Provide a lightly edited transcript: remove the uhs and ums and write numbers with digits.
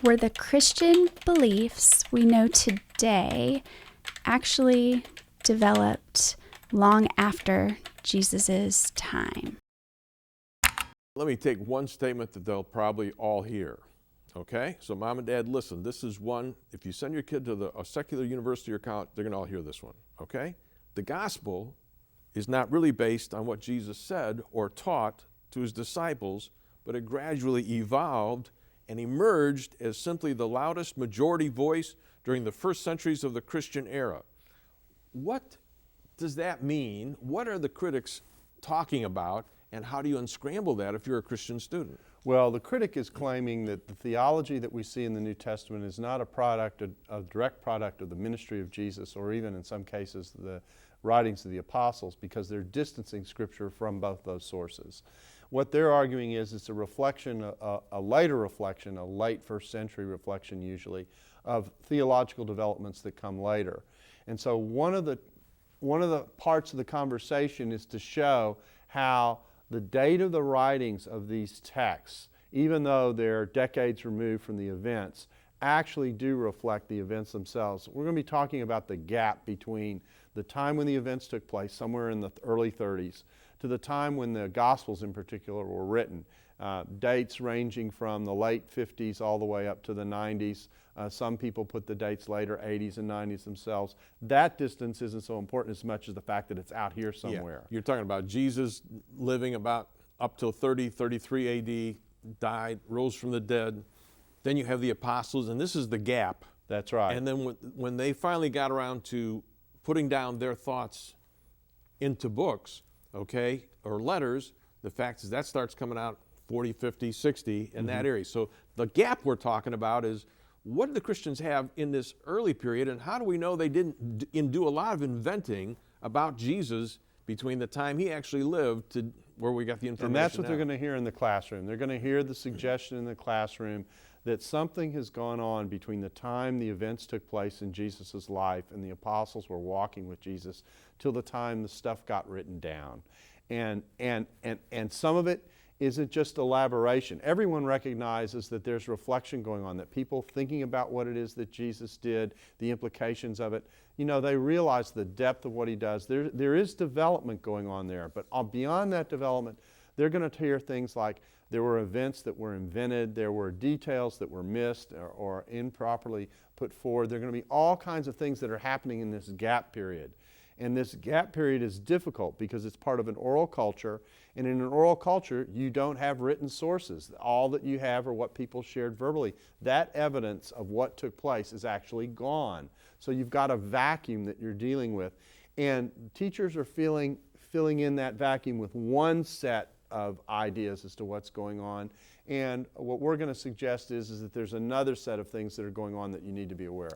Were the Christian beliefs we know today actually developed long after Jesus' time? Let me take one statement that they'll probably all hear. Okay? So mom and dad, listen, this is one, if you send your kid to a secular university or college, they're going to all hear this one. Okay? The gospel is not really based on what Jesus said or taught to his disciples, but it gradually evolved and emerged as simply the loudest majority voice during the first centuries of the Christian era. What does that mean? What are the critics talking about, and how do you unscramble that if you're a Christian student? Well, the critic is claiming that the theology that we see in the New Testament is not a direct product of the ministry of Jesus, or even in some cases the writings of the apostles, because they're distancing Scripture from both those sources. What they're arguing is it's a reflection, a later reflection, a late first century reflection usually, of theological developments that come later. And so one of the parts of the conversation is to show how the date of the writings of these texts, even though they're decades removed from the events, actually do reflect the events themselves. We're going to be talking about the gap between the time when the events took place, somewhere in the early 30s, to the time when the Gospels in particular were written. Dates ranging from the late 50s all the way up to the 90s. Some people put the dates later, 80s and 90s themselves. That distance isn't so important as much as the fact that it's out here somewhere. Yeah. You're talking about Jesus living about up till 33 AD, died, rose from the dead. Then you have the apostles, and this is the gap. That's right. And then when they finally got around to putting down their thoughts into books, okay, or letters, the fact is that starts coming out 40, 50, 60 in that area. So the gap we're talking about is, what did the Christians have in this early period, and how do we know they didn't do a lot of inventing about Jesus between the time he actually lived to where we got the information? And that's what now. they're going to hear in the classroom. They're going to hear the suggestion in the classroom that something has gone on between the time the events took place in Jesus' life and the apostles were walking with Jesus till the time the stuff got written down. And some of it isn't just elaboration. Everyone recognizes that there's reflection going on, that people thinking about what it is that Jesus did, the implications of it, they realize the depth of what he does. There is development going on there, but beyond that development, they're going to hear things like there were events that were invented, there were details that were missed or improperly put forward. There are going to be all kinds of things that are happening in this gap period. And this gap period is difficult because it's part of an oral culture. And in an oral culture, you don't have written sources. All that you have are what people shared verbally. That evidence of what took place is actually gone. So you've got a vacuum that you're dealing with. And teachers are filling in that vacuum with one set of ideas as to what's going on. And what we're going to suggest is that there's another set of things that are going on that you need to be aware of.